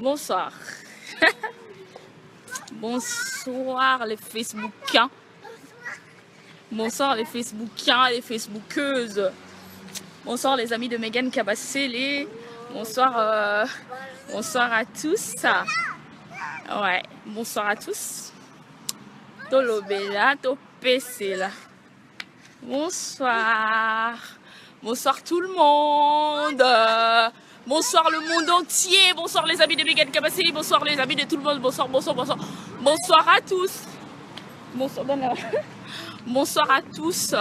Bonsoir. Bonsoir les Facebookiens. Bonsoir les Facebookiens, les Facebookeuses. Bonsoir les amis de Megan Kabassele. Bonsoir, bonsoir à tous. Ouais, bonsoir à tous. Tolobela, Topesela. Bonsoir. Bonsoir tout le monde. Bonsoir le monde entier. Bonsoir les amis de Megan Kabassele. Bonsoir les amis de tout le monde. Bonsoir, bonsoir, bonsoir. Bonsoir à tous. Bonsoir, bonsoir à tous.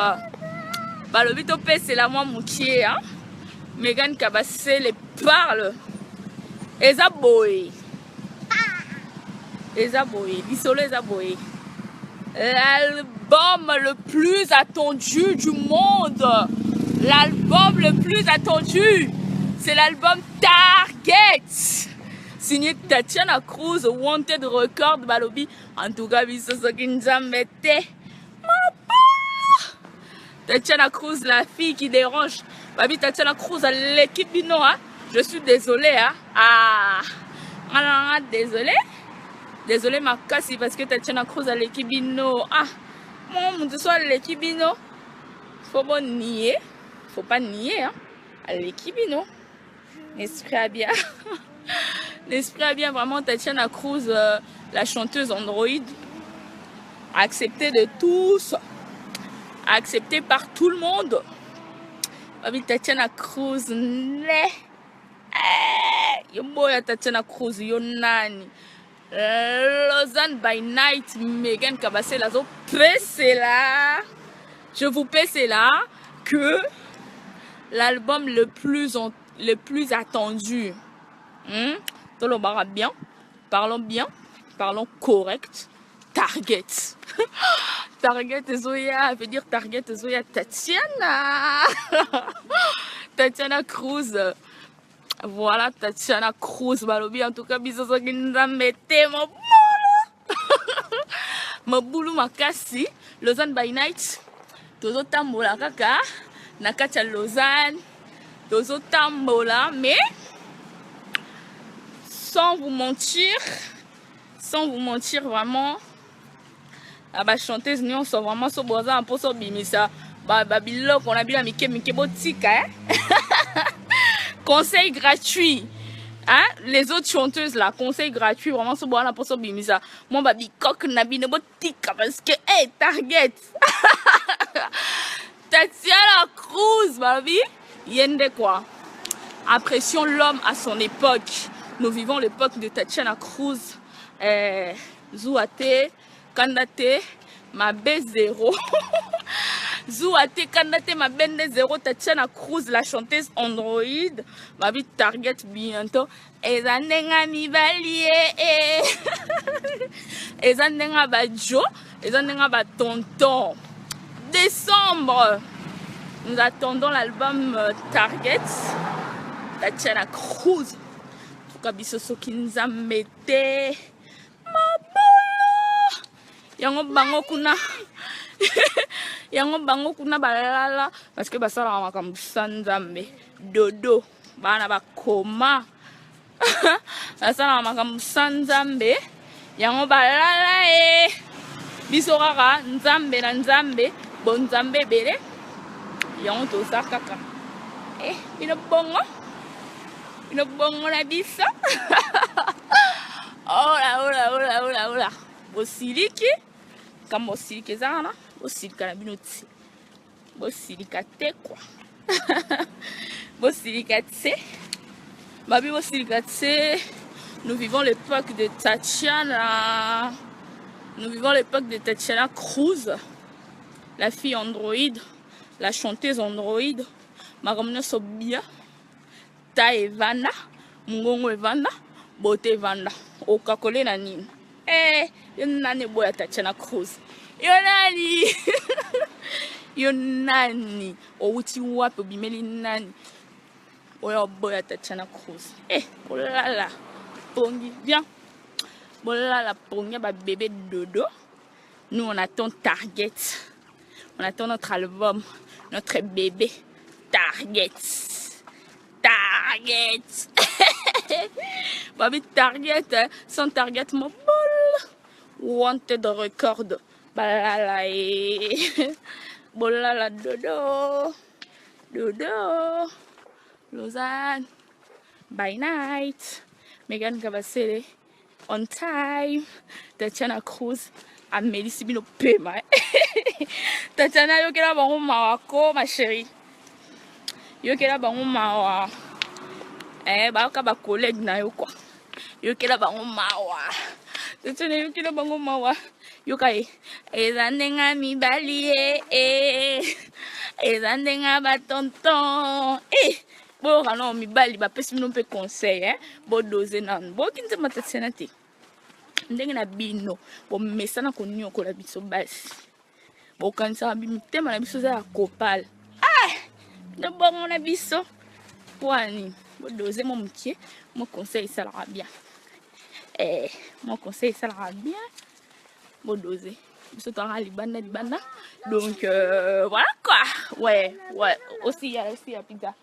Bah, le Bitopé, c'est la moi mon pied. Hein? Megan Kabassele parle. Ezaboy. Ezaboy. Bisolo Ezaboy. L'album le plus attendu du monde. L'album le plus attendu. C'est l'album Target. Signé Tatiana Cruz, Wanted Record, Balobi. En tout cas, Tatiana Cruz, la fille qui dérange. Babi Tatiana Cruz à l'équipe Bino. Hein? Je suis désolée. Hein? Ah, désolée. Désolée, ma casse, parce que Tatiana Cruz à l'équipe Bino. Ah, mon Dieu, soit l'équipe Bino. Faut pas nier. Faut pas nier. Hein? À l'équipe Bino. L'esprit a bien. L'esprit a bien, vraiment. Tatiana Cruz, la chanteuse Android, acceptée de tous, acceptée par tout le monde. Babi Tatiana Cruz, ne. Yo boya Tatiana Cruz, yo nani. Lausanne by Night, Megan Kabassele, c'est là. Je vous passe là que l'album le plus attendu. Bien, parlons correct. Target. Target Zoya, veut dire Target Zoya Tatiana. Tatiana Cruz. Voilà Tatiana Cruz. Balobi, en tout cas, bisous à mettez mon boulot. Mon boulot m'a cassé. Lausanne by Night. Tozo tambola kaka. Nakacha Lausanne. Tozo tambola. Mais sans vous mentir vraiment, la chanteuse nous sommes vraiment sur un peu sur bimisa. Babilo qu'on a bien mike botika. Conseil gratuit. Hein? Les autres chanteuses là, conseil gratuit vraiment sur un peu sur bimisa. Moi babi coq nabi ne botika parce que hey Target. Tatiana Cruz babi yende quoi. Apprécions l'homme à son époque. Nous vivons l'époque de Tatiana Cruz, Zouate, Kandate, ma B0. Zouate, Kandate, ma B0, Tatiana Cruz, la chanteuse Android, ma vie Target bientôt. Ezanenga Nivalier, Ezanenga Badjo, Ezanenga Batonton. Décembre, nous attendons l'album Target, Tatiana Cruz. Kabiso sokinza mete mabolo yango bango kuna balala parce que basala makambo sanzambe dodo bana bakoma basala makambo sanzambe yango balala biso kaka nzambe na nzambe bon nzambe bele yango toza kaka bino bongo. Une bonne la bissa. Oh là. Bosiliki. Comme bosiliki zana. Bosilika na binoti. Bosilika te quoi. Bosilika te. Babi bosilika te. Nous vivons l'époque de Tatiana. Nous vivons l'époque de Tatiana Cruz. La fille Android. La chanteuse Android. Maramna Sobia. Ta Evana, Mungongo Evana, Bote Evana, Okakole na nini. Yonani boya Tatiana Cruz. Yonani. Yonani. Outi wapi bimeli nani. Oya boya Tatiana Cruz. Bolala. Pongi, viens. Bolala pongi ba bébé dodo. Nous on attend Target. On attend notre album, notre bébé Target. Target. Babi target, son target mobile. Wanted record. Balala bolala dodo. Dodo. Lausanne. By night. Megan Gabasele. On time. Tatiana Cruz. Amélie Sibino Pema. Tatiana yokela bango mawako ma chérie. Yokela bango mawa. Baka ba collègue na yo quoi. Yokela bango mawa. Tatiana yokela bango mawa. Yokai. Ezandenga mibali ezandenga ba tonton. Bo rano mibali ba pesi bino pe conseil bo doser nan. Bo kinze Tatiana te. Ndenge na bino bo mesana ko nyoko la biso basi. Bo kanisa bi mitema na biso za kopal. Ne bon na biso. Wani bo doser mon mtier, mon conseil ça la bien. Mon conseil ça la bien. Bo doser. Biso to libanda. Donc voilà quoi. Ouais, aussi il y a pizza.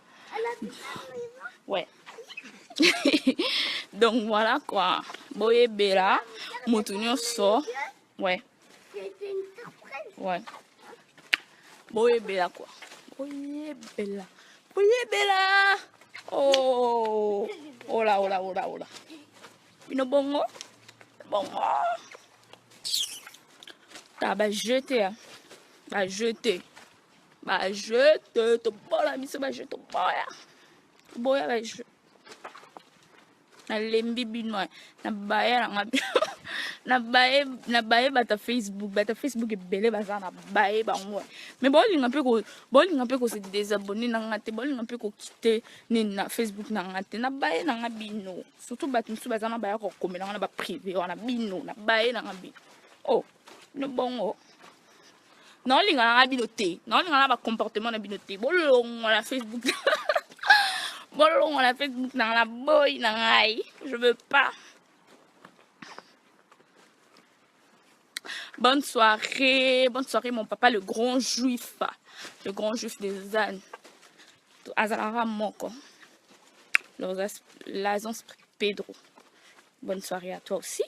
Ouais. Donc voilà quoi. Boye bela, motunyo so. Ouais. Ouais. Boye bela quoi. Boye bela. Oh. Hola. Bino bongo. Ta ba jeter. To bola miso ba jeter boya. Boya ba jeter. Na lembi bino na baya na baye bata Facebook ebele baza na baye bango mais bolinga pe ko se désabonner na ngate bolinga pe ko quitter na Facebook na ngate na baye na ngabino surtout batu musu baza na baya ko komela na ba privé wana bino na baye na ngabino no bongo non linga na ngabino te non linga na ba comportement na bino te bolongo na Facebook bolongo na Facebook na la boy na ngai je veux pas. Bonne soirée mon papa le grand juif des ânes. Azalara moko. L'agence Pedro. Bonne soirée à toi aussi.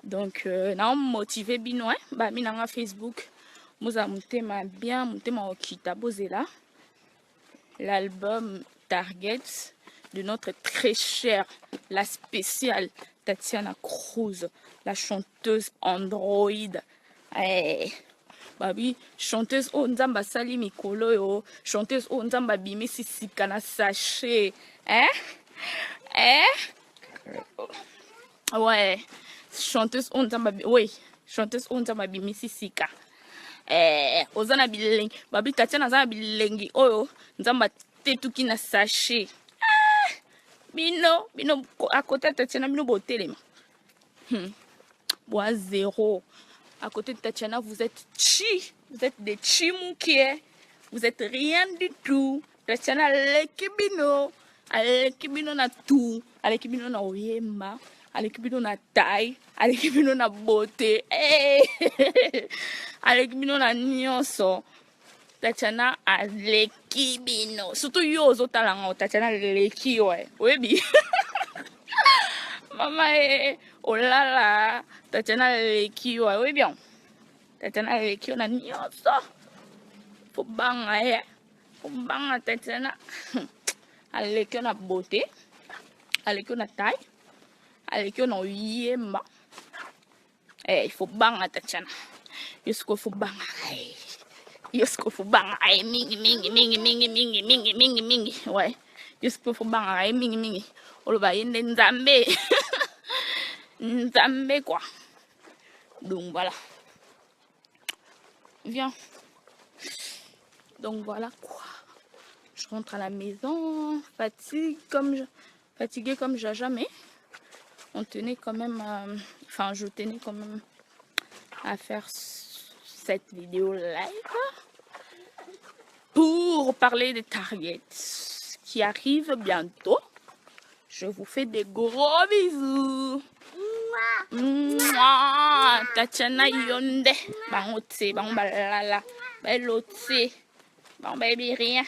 Donc na motivé bino ba minanga Facebook. Moza mutema bien mutema okita bozela. L'album Target de notre très chère, la spéciale Tatiana Cruz, la chanteuse Android. Babi, chanteuse Nzamba Sali Mikolo yo, chanteuse Nzamba Bimi Sisika na sachet. Ouais, chanteuse Nzamba Bimi Sisika. Ozana bilengi babi Tatiana zana bilengi oyo nzamba tetuki na sachet bino à côté de Tatiana bino botelema bois zéro à côté de Tatiana vous êtes des chimoukies, vous êtes rien du tout. Tatiana alekibino na tout alekibino na oyemba alekibino na taille alekibino na beauté alekibino na nyonso Tatiana alekibino surtout yo ozotalanga Tatiana aleki oyebi mama olala Tatiana aleki oyebi bien Tatiana aleki na nyonso faut banga Tatiana aleki na beauté aleki na taille aleki na oyemba il faut banga Tatiana Yosko faut banga mingi ouais Yosko faut banga mingi oloba yende nzambe quoi. Donc voilà, viens, donc voilà quoi, je rentre à la maison fatiguée comme jamais. On tenait quand même je tenais quand même à faire cette vidéo live pour parler des Target qui arrivent bientôt. Je vous fais des gros bisous. Tatiana Yonde bangote bango balala balotse bango baby rien.